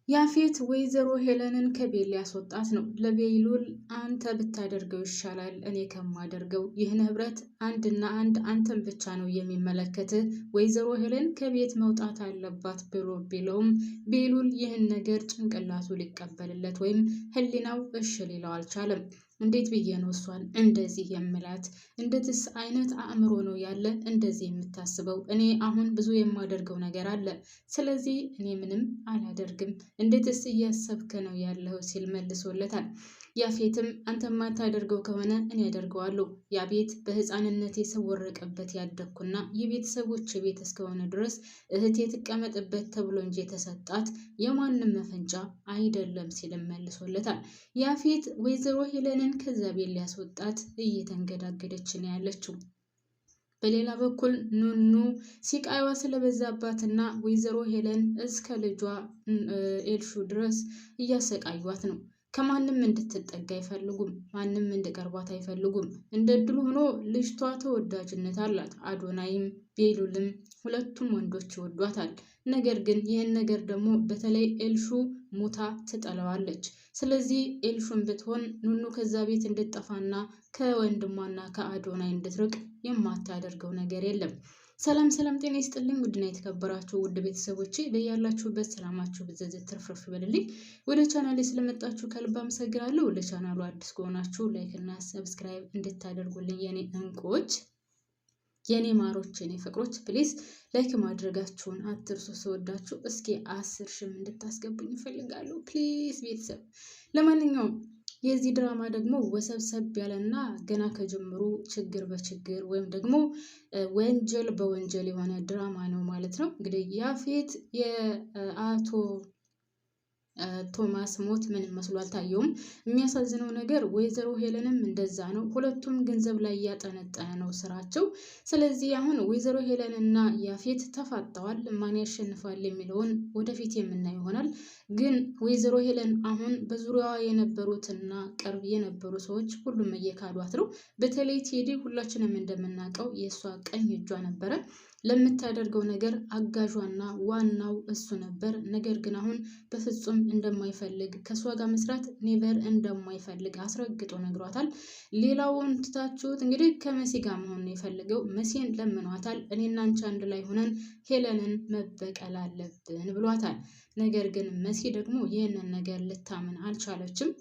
ያፌት ወይዘሮ ሄለንን ከቤት ሊያስወጣት ነው። ለቤሉል አንተ ብታደርገው ይሻላል እኔ ከማደርገው፣ ይህ ንብረት አንድና አንድ አንተን ብቻ ነው የሚመለከትህ፣ ወይዘሮ ሄለን ከቤት መውጣት አለባት ብሎ ቢለውም ቤሉል ይህን ነገር ጭንቅላቱ ሊቀበልለት ወይም ህሊናው እሺ ሊለው አልቻለም። እንዴት ብዬ ነው እሷን እንደዚህ የምላት? እንዴትስ አይነት አእምሮ ነው ያለ እንደዚህ የምታስበው? እኔ አሁን ብዙ የማደርገው ነገር አለ። ስለዚህ እኔ ምንም አላደርግም። እንዴትስ እያሰብክ ነው ያለው ሲል መልሶለታል። ያፌትም አንተ ማታደርገው ከሆነ እኔ አደርገዋለሁ። ያ ቤት በህፃንነቴ ስወረቅበት ያደግኩና የቤተሰቦች ቤት እስከሆነ ድረስ እህቴ ትቀመጥበት ተብሎ እንጂ የተሰጣት የማንም መፈንጫ አይደለም ሲል መልሶለታል። ያፌት ወይዘሮ ሄለንን ከዛ ቤት ሊያስወጣት እየተንገዳገደች ነው ያለችው። በሌላ በኩል ኑኑ ሲቃይዋ ስለበዛባትና ወይዘሮ ሄለን እስከ ልጇ ኤልሹ ድረስ እያሰቃዩት ነው። ከማንም እንድትጠጋ አይፈልጉም። ማንም እንድቀርባት አይፈልጉም። እንደ እድሉ ሆኖ ልጅቷ ተወዳጅነት አላት። አዶናይም ቤሉልም ሁለቱም ወንዶች ይወዷታል። ነገር ግን ይህን ነገር ደግሞ በተለይ ኤልሹ ሙታ ትጠለዋለች። ስለዚህ ኤልሹን ብትሆን ኑኑ ከዛ ቤት እንድትጠፋና ከወንድሟና ከአዶናይ እንድትርቅ የማታደርገው ነገር የለም። ሰላም ሰላም፣ ጤና ይስጥልኝ ውድና የተከበራችሁ ውድ ቤተሰቦቼ በያላችሁበት ሰላማችሁ ብዝዝት ትርፍርፍ ይበልልኝ። ወደ ቻናሌ ስለመጣችሁ ከልብ አመሰግናለሁ። ለቻናሉ አዲስ ከሆናችሁ ላይክ እና ሰብስክራይብ እንድታደርጉልኝ የኔ እንቁዎች፣ የኔ ማሮች፣ የኔ ፍቅሮች ፕሊዝ ላይክ ማድረጋችሁን አትርሱ። ስወዳችሁ እስኪ 10 ሺህ እንድታስገቡኝ እፈልጋለሁ ፕሊዝ ቤተሰብ። ለማንኛውም የዚህ ድራማ ደግሞ ወሰብሰብ ያለና ገና ከጀምሩ ችግር በችግር ወይም ደግሞ ወንጀል በወንጀል የሆነ ድራማ ነው ማለት ነው። እንግዲህ ያፌት የአቶ ቶማስ ሞት ምንም መስሎ አልታየውም። የሚያሳዝነው ነገር ወይዘሮ ሄለንም እንደዛ ነው። ሁለቱም ገንዘብ ላይ እያጠነጠነ ነው ስራቸው። ስለዚህ አሁን ወይዘሮ ሄለን እና ያፌት ተፋጠዋል። ማን ያሸንፋል የሚለውን ወደፊት የምናየው ይሆናል። ግን ወይዘሮ ሄለን አሁን በዙሪያዋ የነበሩትና ቅርብ የነበሩ ሰዎች ሁሉም እየካዷት ነው። በተለይ ቴዲ ሁላችንም እንደምናውቀው የእሷ ቀኝ እጇ ነበረ። ለምታደርገው ነገር አጋዧና ዋናው እሱ ነበር። ነገር ግን አሁን በፍጹም እንደማይፈልግ ከእሷ ጋር መስራት ኔቨር እንደማይፈልግ አስረግጦ ነግሯታል። ሌላውን ትታችሁት እንግዲህ ከመሲ ጋር መሆን ነው የፈለገው። መሲን ለምኗታል። እኔና አንቺ አንድ ላይ ሆነን ሄለንን መበቀል አለብን ብሏታል። ነገር ግን መሲ ደግሞ ይህንን ነገር ልታምን አልቻለችም።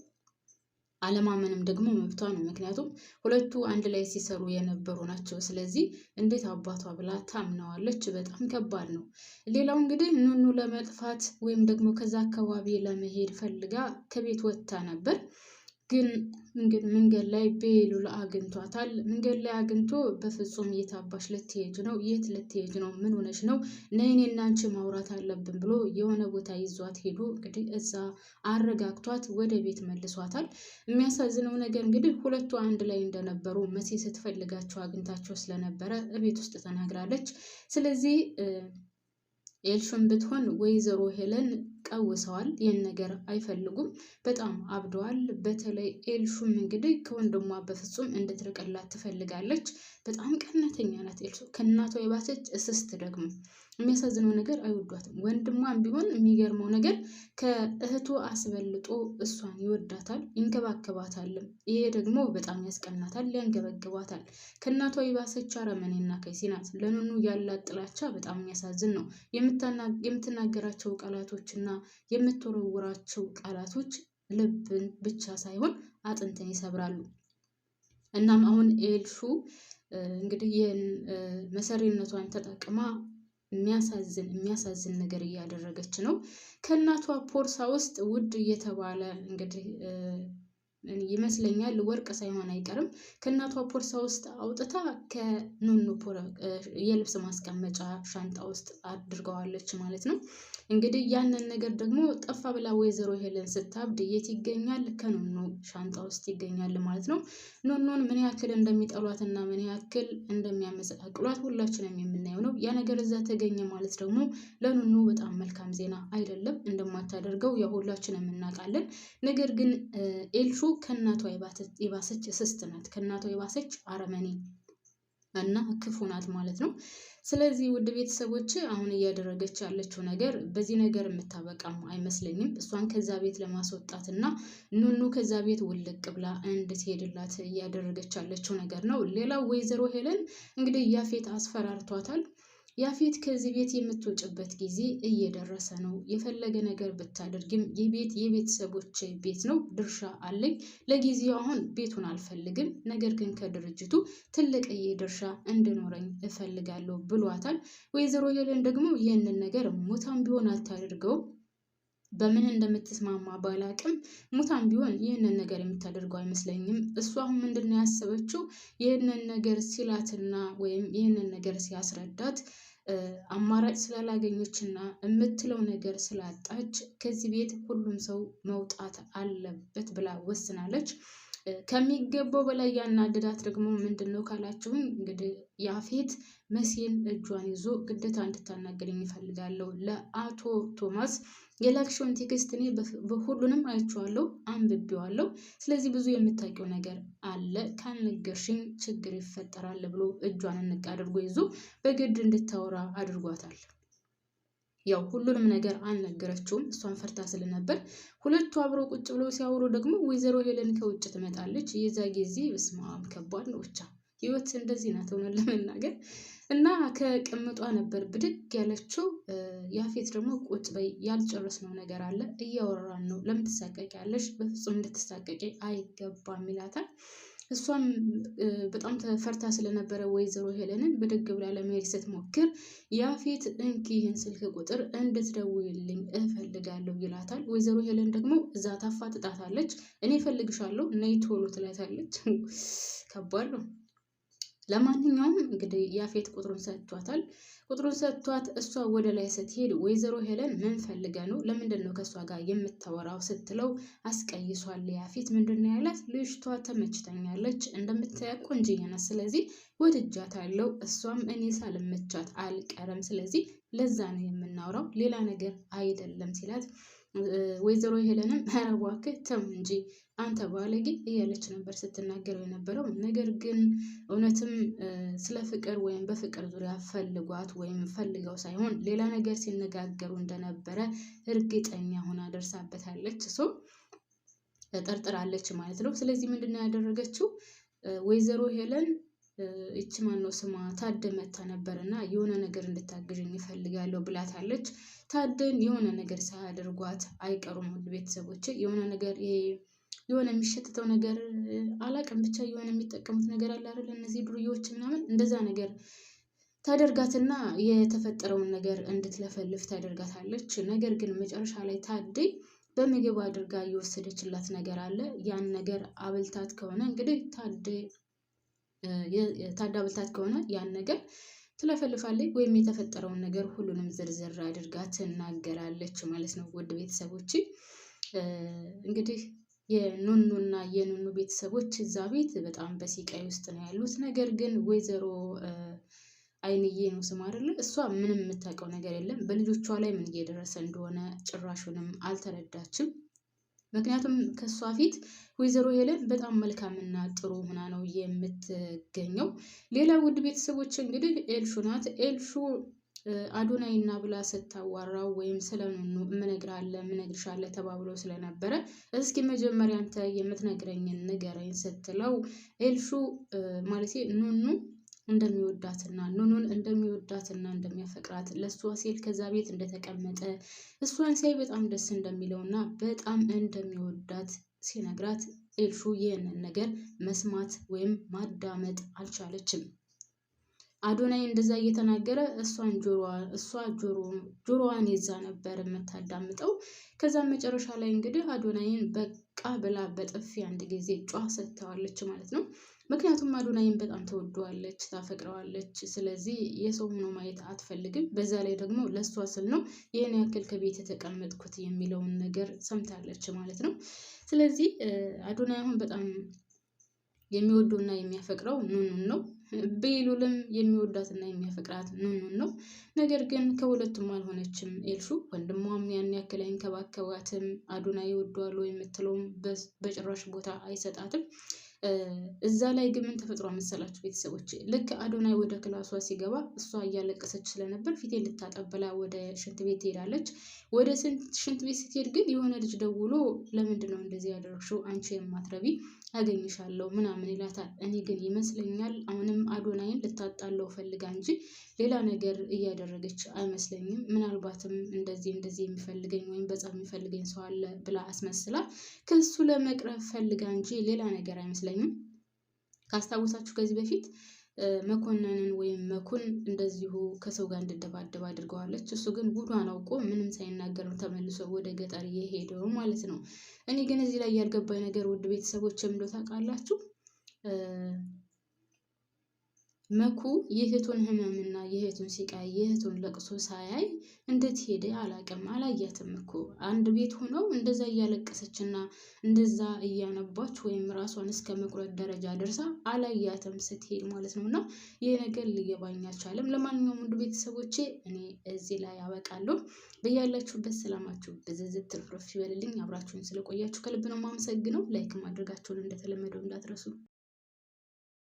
አለማመንም ደግሞ መብቷ ነው። ምክንያቱም ሁለቱ አንድ ላይ ሲሰሩ የነበሩ ናቸው። ስለዚህ እንዴት አባቷ ብላ ታምነዋለች? በጣም ከባድ ነው። ሌላው እንግዲህ ኑኑ ለመጥፋት ወይም ደግሞ ከዛ አካባቢ ለመሄድ ፈልጋ ከቤት ወጥታ ነበር። ግን መንገድ ላይ ቤሉል አግኝቷታል። መንገድ ላይ አግኝቶ በፍጹም የታባሽ ልትሄጅ ነው? የት ልትሄጅ ነው? ምን ሆነሽ ነው? ነይ እኔና አንቺ ማውራት አለብን ብሎ የሆነ ቦታ ይዟት ሄዱ። እንግዲህ እዛ አረጋግቷት ወደ ቤት መልሷታል። የሚያሳዝነው ነገር እንግዲህ ሁለቱ አንድ ላይ እንደነበሩ መሲ ስትፈልጋቸው አግኝታቸው ስለነበረ ቤት ውስጥ ተናግራለች። ስለዚህ ኤልሹን ብትሆን ወይዘሮ ሄለን ቀውሰዋል። ይህን ነገር አይፈልጉም። በጣም አብደዋል። በተለይ ኤልሹም እንግዲህ ከወንድሟ በፍጹም እንድትርቅላት ትፈልጋለች። በጣም ቀናተኛ ናት ኤልሹ። ከእናቷ የባሰች እስስት ደግሞ የሚያሳዝነው ነገር አይወዷትም። ወንድሟም ቢሆን የሚገርመው ነገር ከእህቱ አስበልጦ እሷን ይወዳታል፣ ይንከባከባታልም። ይሄ ደግሞ በጣም ያስቀናታል፣ ያንገበግባታል። ከእናቷ የባሰች አረመኔና ከይሲ ናት። ለኑኑ ያላት ጥላቻ በጣም የሚያሳዝን ነው። የምትናገራቸው ቃላቶችና የምትወረውራቸው ቃላቶች ልብን ብቻ ሳይሆን አጥንትን ይሰብራሉ። እናም አሁን ኤልሹ እንግዲህ ይህን መሰሪነቷን ተጠቅማ የሚያሳዝን ነገር እያደረገች ነው። ከእናቷ ፖርሳ ውስጥ ውድ እየተባለ እንግዲህ ይመስለኛል ወርቅ ሳይሆን አይቀርም ከእናቷ ፖርሳ ውስጥ አውጥታ ከኑኑ የልብስ ማስቀመጫ ሻንጣ ውስጥ አድርገዋለች ማለት ነው። እንግዲህ ያንን ነገር ደግሞ ጠፋ ብላ ወይዘሮ ሄለን ስታብድ የት ይገኛል? ከኑኑ ሻንጣ ውስጥ ይገኛል ማለት ነው። ኑኑን ምን ያክል እንደሚጠሏትና ምን ያክል እንደሚያመሰቃቅሏት ሁላችንም የምናየው ነው። ያ ነገር እዛ ተገኘ ማለት ደግሞ ለኑኑ በጣም መልካም ዜና አይደለም። እንደማታደርገው ያው ሁላችንም እናውቃለን። ነገር ግን ኤልሹ ከእናቷ የባሰች እስስት ናት። ከእናቷ የባሰች አረመኔ እና ክፉ ናት ማለት ነው። ስለዚህ ውድ ቤተሰቦች አሁን እያደረገች ያለችው ነገር በዚህ ነገር የምታበቃም አይመስለኝም። እሷን ከዛ ቤት ለማስወጣት እና ኑኑ ከዛ ቤት ውልቅ ብላ እንድትሄድላት እያደረገች ያለችው ነገር ነው። ሌላው ወይዘሮ ሄለን እንግዲህ ያፌት አስፈራርቷታል። ያፌት ከዚህ ቤት የምትወጭበት ጊዜ እየደረሰ ነው። የፈለገ ነገር ብታደርግም የቤት የቤተሰቦች ቤት ነው፣ ድርሻ አለኝ። ለጊዜው አሁን ቤቱን አልፈልግም፣ ነገር ግን ከድርጅቱ ትልቅዬ ድርሻ እንድኖረኝ እፈልጋለሁ ብሏታል። ወይዘሮ ሄለን ደግሞ ይህንን ነገር ሞታም ቢሆን አታደርገውም። በምን እንደምትስማማ ባላቅም ሙታን ቢሆን ይህንን ነገር የምታደርገው አይመስለኝም። እሷ አሁን ምንድነው ያሰበችው? ይህንን ነገር ሲላትና ወይም ይህንን ነገር ሲያስረዳት አማራጭ ስላላገኘችና የምትለው ነገር ስላጣች ከዚህ ቤት ሁሉም ሰው መውጣት አለበት ብላ ወስናለች። ከሚገባው በላይ ያናደዳት ደግሞ ምንድነው ካላችሁኝ እንግዲህ ያፌት መሲን እጇን ይዞ ግዴታ እንድታናገረኝ ይፈልጋለሁ። ለአቶ ቶማስ የላክሽውን ቴክስት እኔ በሁሉንም አይቼዋለሁ፣ አንብቤዋለሁ። ስለዚህ ብዙ የምታውቂው ነገር አለ፣ ካልነገርሽኝ ችግር ይፈጠራል ብሎ እጇን እንቅ አድርጎ ይዞ በግድ እንድታወራ አድርጓታል። ያው ሁሉንም ነገር አልነገረችውም፣ እሷን ፈርታ ስለነበር። ሁለቱ አብረው ቁጭ ብለው ሲያወሩ ደግሞ ወይዘሮ ሄለን ከውጭ ትመጣለች። የዛ ጊዜ በስማም ከባድ ነው። ብቻ ህይወት እንደዚህ ናት ሆነን ለመናገር እና ከቅምጧ ነበር ብድግ ያለችው። ያፌት ደግሞ ቁጭ በይ፣ ያልጨረስነው ነገር አለ፣ እያወራን ነው፣ ለምን ትሳቀቂያለሽ? በፍጹም እንድትሳቀቂ አይገባም ይላታል። እሷም በጣም ተፈርታ ስለነበረ ወይዘሮ ሄለንን ብድግ ብላ ለመሄድ ስትሞክር ያፌት እንኪ ይህን ስልክ ቁጥር እንድትደውይልኝ እፈልጋለሁ ይላታል። ወይዘሮ ሄለን ደግሞ እዛ ታፋጥጣታለች። እኔ እፈልግሻለሁ ነይ ቶሎ ትላታለች። ከባድ ነው። ለማንኛውም እንግዲህ ያፌት ቁጥሩን ሰጥቷታል። ቁጥሩን ሰጥቷት እሷ ወደ ላይ ስትሄድ ወይዘሮ ሄለን ምን ፈልገ ነው? ለምንድን ነው ከእሷ ጋር የምታወራው ስትለው አስቀይሷል። ያፌት ምንድን ነው ያላት? ልጅቷ ተመችተኛለች፣ እንደምታያ ቆንጅዬ ናት፣ ስለዚህ ወድጃታለሁ፣ እሷም እኔ ሳልመቻት አልቀረም፣ ስለዚህ ለዛ ነው የምናወራው፣ ሌላ ነገር አይደለም ሲላት ወይዘሮ ሄለንም ኧረ እባክህ ተው እንጂ አንተ ባለጌ እያለች ነበር ስትናገረው የነበረው። ነገር ግን እውነትም ስለ ፍቅር ወይም በፍቅር ዙሪያ ፈልጓት ወይም ፈልገው ሳይሆን ሌላ ነገር ሲነጋገሩ እንደነበረ እርግጠኛ ሆና ደርሳበታለች። ጠርጥራለች ማለት ነው። ስለዚህ ምንድን ነው ያደረገችው? ወይዘሮ ሄለን እቺ ማነው ስሟ ታደመታ ነበርና የሆነ ነገር እንድታግዥኝ ይፈልጋለሁ ብላታለች። ታደን የሆነ ነገር ሳያደርጓት አይቀሩም። ውድ ቤተሰቦች የሆነ ነገር የሆነ የሚሸትተው ነገር አላቅም፣ ብቻ የሆነ የሚጠቀሙት ነገር አለ አይደል? እነዚህ ዱርዬዎች ምናምን እንደዛ ነገር ታደርጋትና የተፈጠረውን ነገር እንድትለፈልፍ ታደርጋታለች። ነገር ግን መጨረሻ ላይ ታዴ በምግብ አድርጋ እየወሰደችላት ነገር አለ። ያን ነገር አብልታት ከሆነ እንግዲህ ታዳ አብልታት ከሆነ ያን ነገር ትለፈልፋለች ወይም የተፈጠረውን ነገር ሁሉንም ዝርዝር አድርጋ ትናገራለች ማለት ነው። ውድ ቤተሰቦች እንግዲህ የኑኑና የኑኑ ቤተሰቦች እዛ ቤት በጣም በሲቃይ ውስጥ ነው ያሉት። ነገር ግን ወይዘሮ አይንዬ ነው ስም አይደለ? እሷ ምንም የምታውቀው ነገር የለም። በልጆቿ ላይ ምን እየደረሰ እንደሆነ ጭራሹንም አልተረዳችም። ምክንያቱም ከእሷ ፊት ወይዘሮ ሄለን በጣም መልካምና ጥሩ ሆና ነው የምትገኘው። ሌላ ውድ ቤተሰቦች እንግዲህ ኤልሹ ናት። ኤልሹ አዶናይና ብላ ስታዋራው ወይም ስለ ኑኑ ምነግርሻለሁ ተባብሎ ስለነበረ እስኪ መጀመሪያ አንተ የምትነግረኝን ንገረኝ ስትለው ኤልሹ ማለት ኑኑ እንደሚወዳትና ኑኑን እንደሚወዳትና እንደሚያፈቅራት ለሷ ሲል ከዛ ቤት እንደተቀመጠ እሷን ሲያይ በጣም ደስ እንደሚለውና በጣም እንደሚወዳት ሲነግራት ኤልሹ ይህንን ነገር መስማት ወይም ማዳመጥ አልቻለችም። አዶናይ እንደዛ እየተናገረ ጆሮዋን ይዛ ነበር የምታዳምጠው። ከዛም መጨረሻ ላይ እንግዲህ አዶናይን በቃ ብላ በጥፊ አንድ ጊዜ ጯ ሰጥተዋለች ማለት ነው። ምክንያቱም አዶናይን በጣም ተወደዋለች፣ ታፈቅረዋለች። ስለዚህ የሰው ሆኖ ማየት አትፈልግም። በዛ ላይ ደግሞ ለእሷ ስል ነው ይህን ያክል ከቤት የተቀመጥኩት የሚለውን ነገር ሰምታለች ማለት ነው። ስለዚህ አዶናይ አሁን በጣም የሚወደውና የሚያፈቅረው ኑኑን ነው። ቤሉልም የሚወዳትና የሚያፈቅራት ኑኑን ነው። ነገር ግን ከሁለቱም አልሆነችም ኤልሹ። ወንድሟም ያን ያክል አይንከባከባትም። አዶናይ ይወደዋል የምትለውም በጭራሽ ቦታ አይሰጣትም። እዛ ላይ ግን ምን ተፈጥሮ መሰላችሁ ቤተሰቦች? ልክ አዶናይ ወደ ክላሷ ሲገባ እሷ እያለቀሰች ስለነበር ፊቴ ልታጠብ ብላ ወደ ሽንት ቤት ትሄዳለች። ወደ ሽንት ቤት ስትሄድ ግን የሆነ ልጅ ደውሎ ለምንድን ነው እንደዚህ ያደረግሽው? አንቺ የማትረቢ አገኝሻለሁ ምናምን ይላታል። እኔ ግን ይመስለኛል አሁንም አዶናይን ልታጣለው ፈልጋ እንጂ ሌላ ነገር እያደረገች አይመስለኝም። ምናልባትም እንደዚህ የሚፈልገኝ ወይም በጣም የሚፈልገኝ ሰው አለ ብላ አስመስላ ከሱ ለመቅረብ ፈልጋ እንጂ ሌላ ነገር አይመስለኝም። ካስታወሳችሁ ከዚህ በፊት መኮንንን ወይም መኩን እንደዚሁ ከሰው ጋር እንድደባደብ አድርገዋለች። እሱ ግን ጉዷን አውቆ ምንም ሳይናገር ነው ተመልሶ ወደ ገጠር የሄደው ማለት ነው። እኔ ግን እዚህ ላይ ያልገባኝ ነገር ውድ ቤተሰቦች ምንድነው ታውቃላችሁ? መኩ የእህቱን ህመምና የእህቱን ሲቃይ የእህቱን ለቅሶ ሳያይ እንዴት ሄደ አላውቅም። አላያትም እኮ አንድ ቤት ሆነው እንደዛ እያለቀሰችና እንደዛ እያነባች ወይም ራሷን እስከ መቁረጥ ደረጃ ደርሳ አላያትም ስትሄድ ማለት ነው። እና ይህ ነገር ሊገባኝ አልቻለም። ለማንኛውም ውድ ቤተሰቦቼ እኔ እዚህ ላይ አበቃለሁ። በያላችሁበት ሰላማችሁ ብዝዝት ትርፍርፍ ይበልልኝ። አብራችሁን ስለቆያችሁ ከልብ ነው የማመሰግነው። ላይክ ማድረጋችሁን እንደተለመደው እንዳትረሱ።